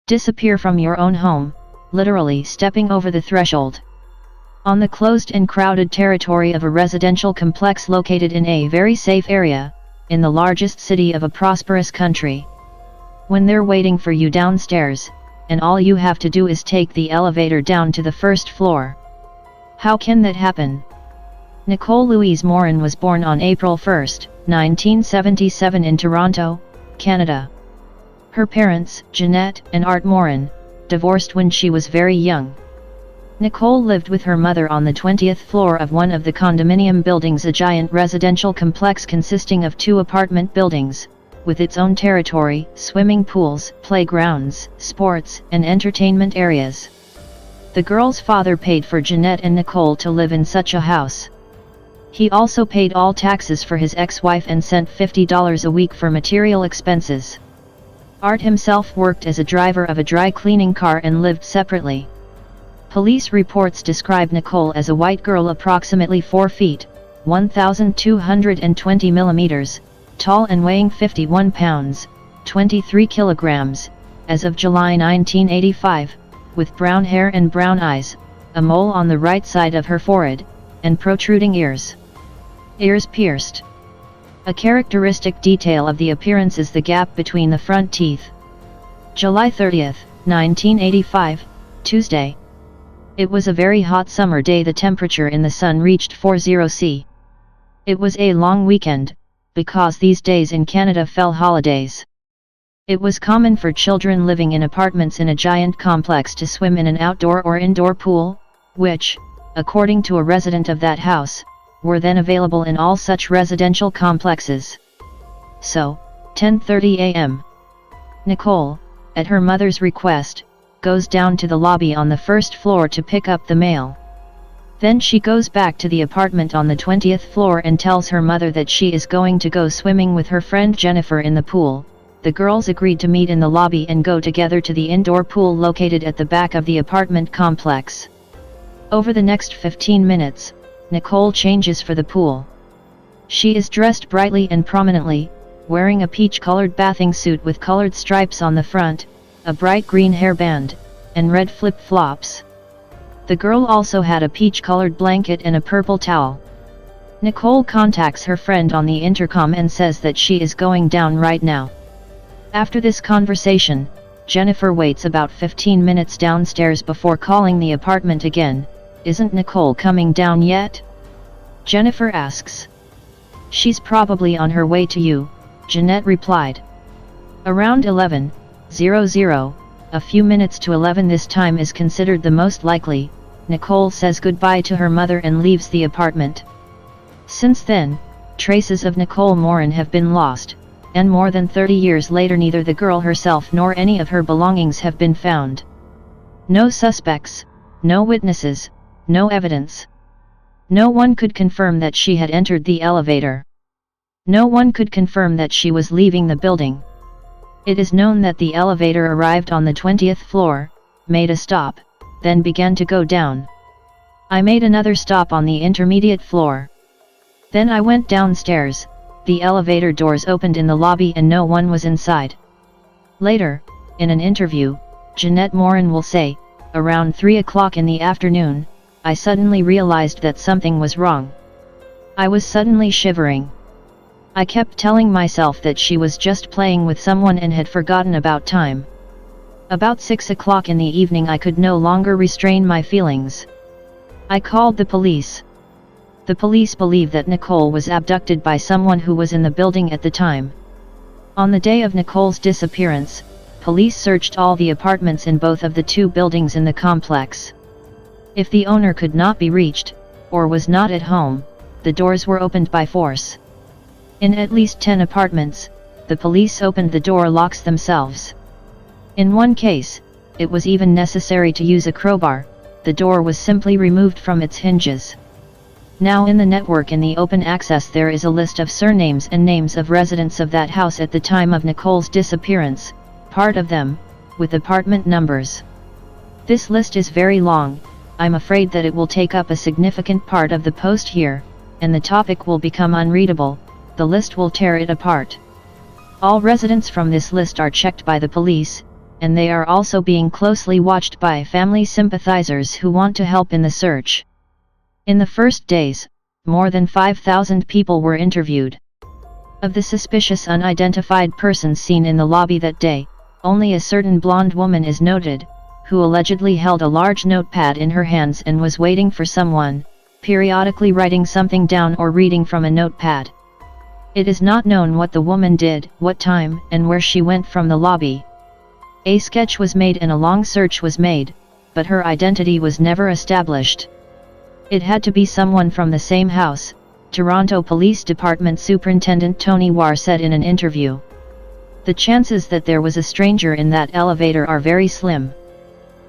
Disappear from your own home, literally stepping over the threshold. On the closed and crowded territory of a residential complex located in a very safe area, in the largest city of a prosperous country. When they're waiting for you downstairs, and all you have to do is take the elevator down to the first floor. How can that happen? Nicole Louise Morin was born on April 1, 1977 in Toronto, Canada. Her parents, Jeanette and Art Morin, divorced when she was very young. Nicole lived with her mother on the 20th floor of one of the condominium buildings, a giant residential complex consisting of 2 apartment buildings, with its own territory, swimming pools, playgrounds, sports and entertainment areas. The girl's father paid for Jeanette and Nicole to live in such a house. He also paid all taxes for his ex-wife and sent $50 a week for material expenses. Art himself worked as a driver of a dry cleaning car and lived separately. Police reports describe Nicole as a white girl approximately 4 feet, 1,220 millimeters, tall and weighing 51 pounds, 23 kilograms, as of July 1985, with brown hair and brown eyes, a mole on the right side of her forehead, and protruding ears. Ears pierced. A characteristic detail of the appearance is the gap between the front teeth. July 30, 1985, Tuesday. It was a very hot summer day. The temperature in the sun reached 40 C. It was a long weekend, because these days in Canada fell holidays. It was common for children living in apartments in a giant complex to swim in an outdoor or indoor pool, which, according to a resident of that house, were then available in all such residential complexes. So, 10:30 a.m. Nicole, at her mother's request, goes down to the lobby on the first floor to pick up the mail. Then she goes back to the apartment on the 20th floor and tells her mother that she is going to go swimming with her friend Jennifer in the pool. The girls agreed to meet in the lobby and go together to the indoor pool located at the back of the apartment complex. Over the next 15 minutes, Nicole changes for the pool. She is dressed brightly and prominently, wearing a peach-colored bathing suit with colored stripes on the front, a bright green hairband, and red flip-flops. The girl also had a peach-colored blanket and a purple towel. Nicole contacts her friend on the intercom and says that she is going down right now. After this conversation, Jennifer waits about 15 minutes downstairs before calling the apartment again. "Isn't Nicole coming down yet?" Jennifer asks. "She's probably on her way to you," Jeanette replied. Around 11:00, a few minutes to 11 this time is considered the most likely, Nicole says goodbye to her mother and leaves the apartment. Since then, traces of Nicole Morin have been lost, and more than 30 years later neither the girl herself nor any of her belongings have been found. No suspects, no witnesses, no evidence. No one could confirm that she had entered the elevator. No one could confirm that she was leaving the building. It is known that the elevator arrived on the 20th floor, made a stop, then began to go down. "I made another stop on the intermediate floor. Then I went downstairs, the elevator doors opened in the lobby and no one was inside." Later, in an interview, Jeanette Morin will say, "Around 3 o'clock in the afternoon, I suddenly realized that something was wrong. I was suddenly shivering. I kept telling myself that she was just playing with someone and had forgotten about time. About 6 o'clock in the evening I could no longer restrain my feelings. I called the police. The police believe that Nicole was abducted by someone who was in the building at the time." On the day of Nicole's disappearance, police searched all the apartments in both of the 2 buildings in the complex. If the owner could not be reached, or was not at home, the doors were opened by force. In at least 10 apartments, the police opened the door locks themselves. In one case, it was even necessary to use a crowbar. The door was simply removed from its hinges. Now in the network in the open access there is a list of surnames and names of residents of that house at the time of Nicole's disappearance, part of them, with apartment numbers. This list is very long. I'm afraid that it will take up a significant part of the post here, and the topic will become unreadable. The list will tear it apart. All residents from this list are checked by the police, and they are also being closely watched by family sympathizers who want to help in the search. In the first days, more than 5,000 people were interviewed. Of the suspicious unidentified persons seen in the lobby that day, only a certain blonde woman is noted, who allegedly held a large notepad in her hands and was waiting for someone, periodically writing something down or reading from a notepad. It is not known what the woman did, what time, and where she went from the lobby. A sketch was made and a long search was made, but her identity was never established. It had to be someone from the same house, Toronto Police Department Superintendent Tony Warr said in an interview. The chances that there was a stranger in that elevator are very slim.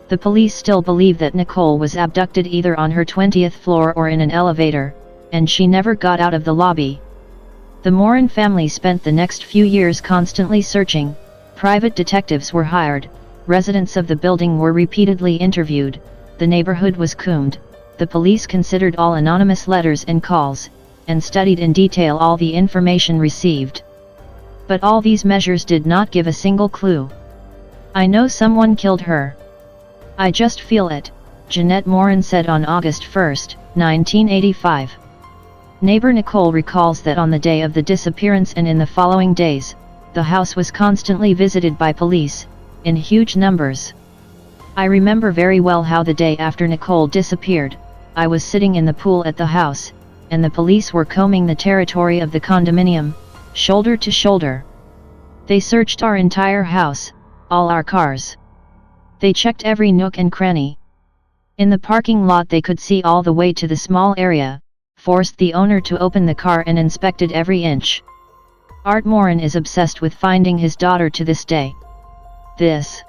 The police still believe that Nicole was abducted either on her 20th floor or in an elevator, and she never got out of the lobby. The Morin family spent the next few years constantly searching. Private detectives were hired, residents of the building were repeatedly interviewed, the neighborhood was combed, the police considered all anonymous letters and calls, and studied in detail all the information received. But all these measures did not give a single clue. "I know someone killed her. I just feel it," Jeanette Morin said on August 1, 1985. Neighbor Nicole recalls that on the day of the disappearance and in the following days, the house was constantly visited by police, in huge numbers. "I remember very well how the day after Nicole disappeared, I was sitting in the pool at the house, and the police were combing the territory of the condominium, shoulder to shoulder. They searched our entire house, all our cars. They checked every nook and cranny. In the parking lot they could see all the way to the small area, forced the owner to open the car and inspected every inch." Art Morin is obsessed with finding his daughter to this day. "This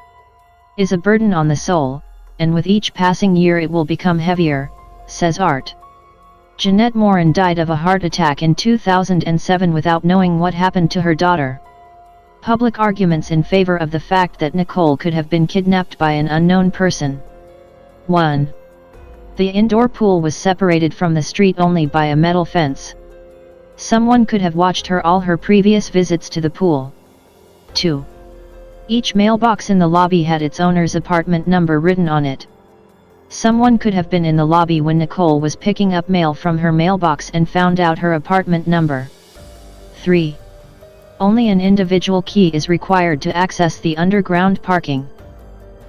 is a burden on the soul, and with each passing year it will become heavier," says Art. Jeanette Morin died of a heart attack in 2007 without knowing what happened to her daughter. Public arguments in favor of the fact that Nicole could have been kidnapped by an unknown person. 1. The indoor pool was separated from the street only by a metal fence. Someone could have watched her all her previous visits to the pool. 2. Each mailbox in the lobby had its owner's apartment number written on it. Someone could have been in the lobby when Nicole was picking up mail from her mailbox and found out her apartment number. 3. Only an individual key is required to access the underground parking.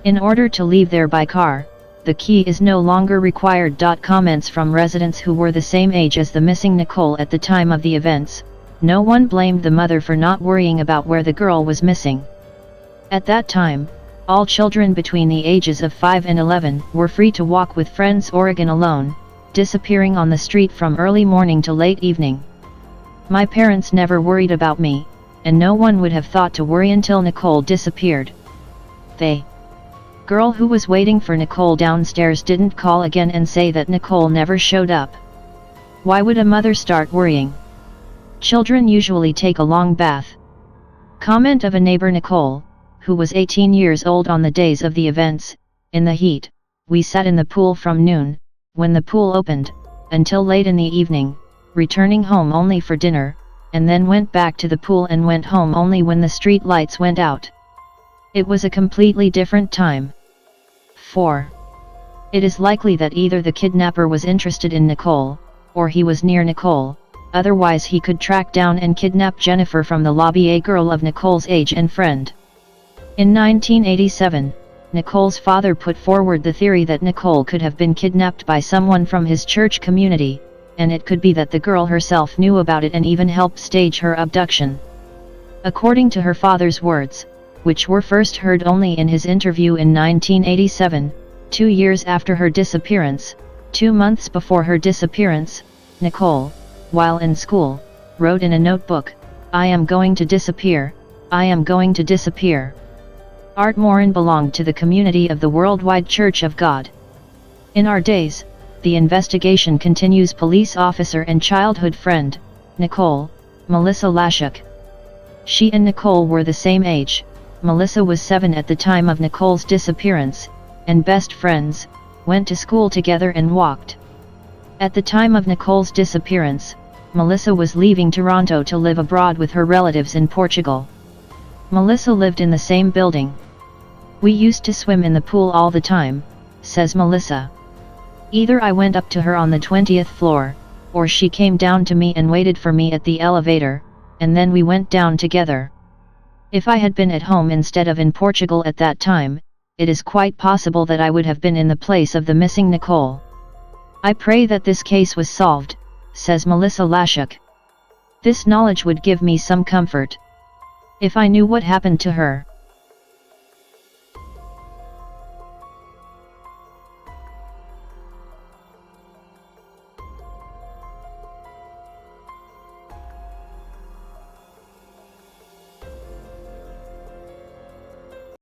In order to leave there by car, the key is no longer required. Comments from residents who were the same age as the missing Nicole at the time of the events. No one blamed the mother for not worrying about where the girl was missing. At that time, all children between the ages of 5 and 11 were free to walk with friends or again alone, disappearing on the street from early morning to late evening. "My parents never worried about me, and no one would have thought to worry until Nicole disappeared. The girl who was waiting for Nicole downstairs didn't call again and say that Nicole never showed up. Why would a mother start worrying? Children usually take a long bath." Comment of a neighbor. Nicole, who was 18 years old on the days of the events, "In the heat, we sat in the pool from noon, when the pool opened, until late in the evening, returning home only for dinner, and then went back to the pool and went home only when the street lights went out. It was a completely different time." 4. It is likely that either the kidnapper was interested in Nicole, or he was near Nicole, otherwise he could track down and kidnap Jennifer from the lobby, a girl of Nicole's age and friend. In 1987, Nicole's father put forward the theory that Nicole could have been kidnapped by someone from his church community, and it could be that the girl herself knew about it and even helped stage her abduction. According to her father's words, which were first heard only in his interview in 1987, 2 years after her disappearance, 2 months before her disappearance, Nicole, while in school, wrote in a notebook, "I am going to disappear, I am going to disappear." Art Morin belonged to the community of the Worldwide Church of God. In our days, the investigation continues. Police officer and childhood friend, Nicole, Melissa Lashuk. She and Nicole were the same age. Melissa was 7 at the time of Nicole's disappearance, and best friends, went to school together and walked. At the time of Nicole's disappearance, Melissa was leaving Toronto to live abroad with her relatives in Portugal. Melissa lived in the same building. We used to swim in the pool all the time, says Melissa. Either I went up to her on the 20th floor, or she came down to me and waited for me at the elevator, and then we went down together. If I had been at home instead of in Portugal at that time, it is quite possible that I would have been in the place of the missing Nicole. I pray that this case was solved, says Melissa Lashuk. This knowledge would give me some comfort. If I knew what happened to her,